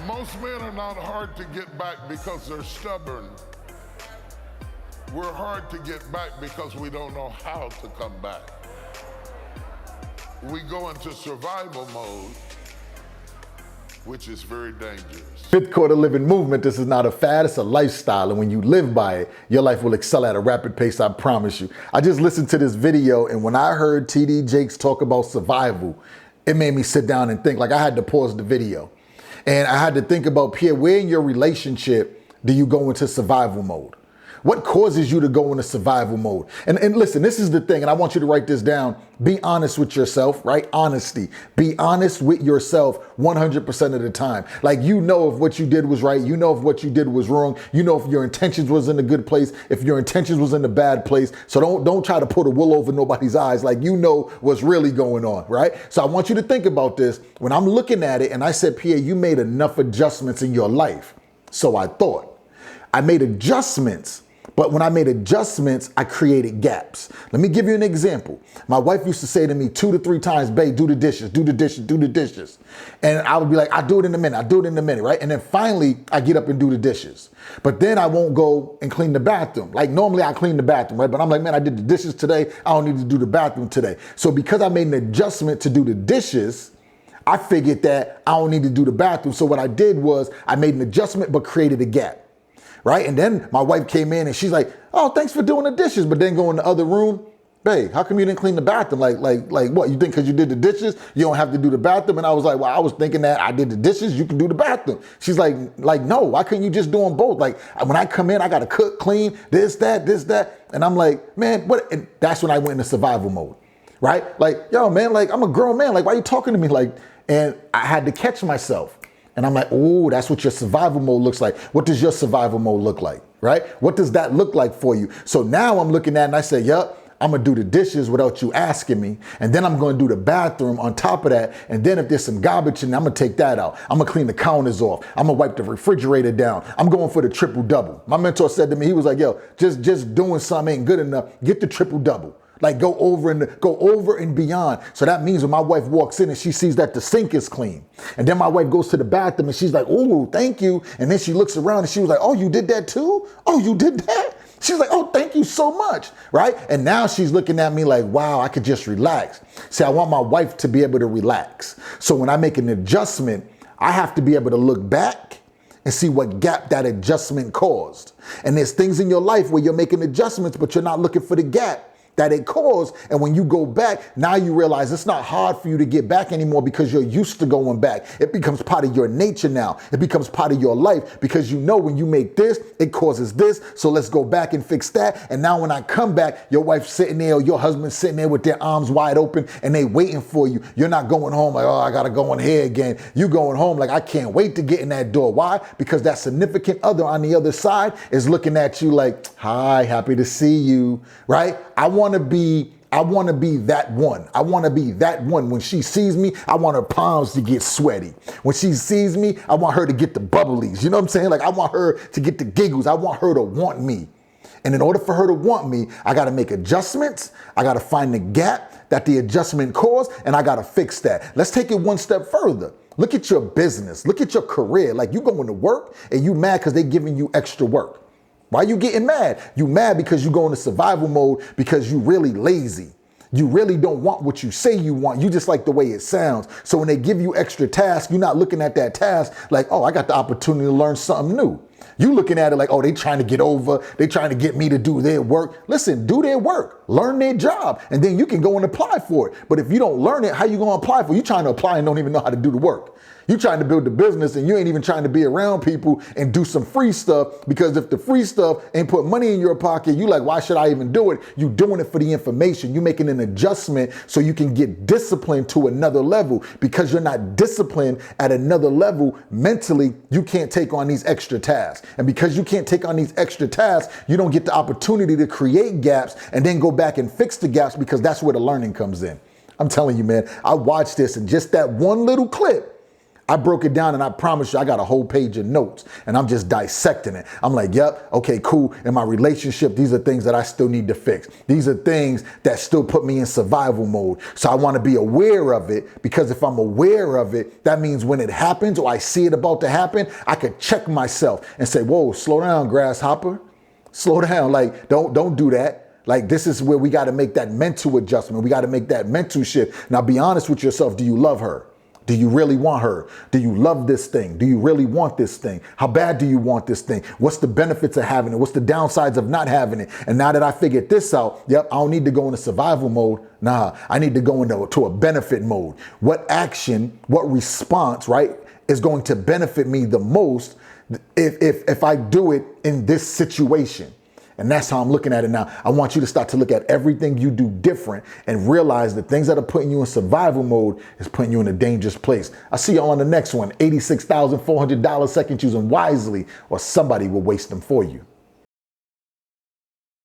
Most men are not hard to get back because they're stubborn. We're hard to get back because we don't know how to come back. We go into survival mode, which is very dangerous. Fifth quarter living movement. This is not a fad, it's a lifestyle. And when you live by it, your life will excel at a rapid pace, I promise you. I just listened to this video, and when I heard TD Jakes talk about survival, it made me sit down and think. Like, I had to pause the video. And I had to think about, Pierre, where in your relationship do you go into survival mode? What causes you to go into survival mode? And listen, this is the thing, and I want you to write this down. Be honest with yourself, right? Honesty. Be honest with yourself 100% of the time. Like, you know if what you did was right. You know if what you did was wrong. You know if your intentions was in a good place, if your intentions was in a bad place. So don't try to put a wool over nobody's eyes. Like, you know what's really going on, right? So I want you to think about this. When I'm looking at it and I said, Pierre, you made enough adjustments in your life. So I thought. I made adjustments. But when I made adjustments, I created gaps. Let me give you an example. My wife used to say to me 2 to 3 times, babe, do the dishes, do the dishes, do the dishes. And I would be like, I'll do it in a minute, I'll do it in a minute, right? And then finally, I get up and do the dishes. But then I won't go and clean the bathroom. Like, normally I clean the bathroom, right? But I'm like, man, I did the dishes today. I don't need to do the bathroom today. So because I made an adjustment to do the dishes, I figured that I don't need to do the bathroom. So what I did was I made an adjustment, but created a gap. Right? And then my wife came in and she's like, oh, thanks for doing the dishes. But then go in the other room, babe, how come you didn't clean the bathroom? Like what? You think because you did the dishes, you don't have to do the bathroom? And I was like, well, I was thinking that I did the dishes, you can do the bathroom. She's like, no, why couldn't you just do them both? Like, when I come in, I got to cook, clean, this, that. And I'm like, man, what? And that's when I went into survival mode, right? Like, yo, man, like, I'm a grown man. Like, why are you talking to me? Like, and I had to catch myself. And I'm like, oh, that's what your survival mode looks like. What does your survival mode look like, right? What does that look like for you? So now I'm looking at it and I say, yup, I'm gonna do the dishes without you asking me. And then I'm gonna do the bathroom on top of that. And then if there's some garbage in there, I'm gonna take that out. I'm gonna clean the counters off. I'm gonna wipe the refrigerator down. I'm going for the triple double. My mentor said to me, he was like, yo, just doing something ain't good enough. Get the triple double. Like, go over and beyond. So that means when my wife walks in and she sees that the sink is clean, and then my wife goes to the bathroom and she's like, oh, thank you. And then she looks around and she was like, oh, you did that too? Oh, you did that? She's like, oh, thank you so much, right? And now she's looking at me like, wow, I could just relax. See, I want my wife to be able to relax. So when I make an adjustment, I have to be able to look back and see what gap that adjustment caused. And there's things in your life where you're making adjustments, but you're not looking for the gap that it caused. And when you go back, now you realize it's not hard for you to get back anymore because you're used to going back. It becomes part of your nature now. It becomes part of your life because you know when you make this, it causes this. So let's go back and fix that. And now when I come back, your wife's sitting there or your husband's sitting there with their arms wide open and they waiting for you. You're not going home like, oh, I got to go in here again. You going home like, I can't wait to get in that door. Why? Because that significant other on the other side is looking at you like, hi, happy to see you, right? I want to be that one. I want to be that one. When she sees me, I want her palms to get sweaty. When she sees me, I want her to get the bubblies. You know what I'm saying? Like, I want her to get the giggles. I want her to want me. And in order for her to want me, I got to make adjustments. I got to find the gap that the adjustment caused, and I got to fix that. Let's take it one step further. Look at your business. Look at your career. Like, you going to work and you mad because they giving you extra work. Why are you getting mad? You mad because you go into survival mode because you really lazy. You really don't want what you say you want. You just like the way it sounds. So when they give you extra tasks, you're not looking at that task like, oh, I got the opportunity to learn something new. You looking at it like, oh, they trying to get over. They trying to get me to do their work. Listen, do their work. Learn their job. And then you can go and apply for it. But if you don't learn it, how you going to apply for it? You trying to apply and don't even know how to do the work. You trying to build the business and you ain't even trying to be around people and do some free stuff, because if the free stuff ain't put money in your pocket, you like, why should I even do it? You doing it for the information. You making an adjustment so you can get disciplined to another level. Because you're not disciplined at another level mentally, you can't take on these extra tasks. And because you can't take on these extra tasks, you don't get the opportunity to create gaps and then go back and fix the gaps, because that's where the learning comes in. I'm telling you, man, I watched this and just that one little clip, I broke it down and I promise you, I got a whole page of notes and I'm just dissecting it. I'm like, yep, okay, cool. In my relationship, these are things that I still need to fix. These are things that still put me in survival mode. So I want to be aware of it, because if I'm aware of it, that means when it happens or I see it about to happen, I could check myself and say, whoa, slow down, grasshopper. Slow down. Like, don't do that. Like, this is where we got to make that mental adjustment. We got to make that mental shift. Now, be honest with yourself. Do you love her? Do you really want her? Do you love this thing? Do you really want this thing? How bad do you want this thing? What's the benefits of having it? What's the downsides of not having it? And now that I figured this out, yep, I don't need to go into survival mode. Nah, I need to go into a benefit mode. What action, what response, right, is going to benefit me the most if I do it in this situation? And that's how I'm looking at it now. I want you to start to look at everything you do different and realize the things that are putting you in survival mode is putting you in a dangerous place. I'll see you on the next one. $86,400 seconds, choosing wisely, or somebody will waste them for you.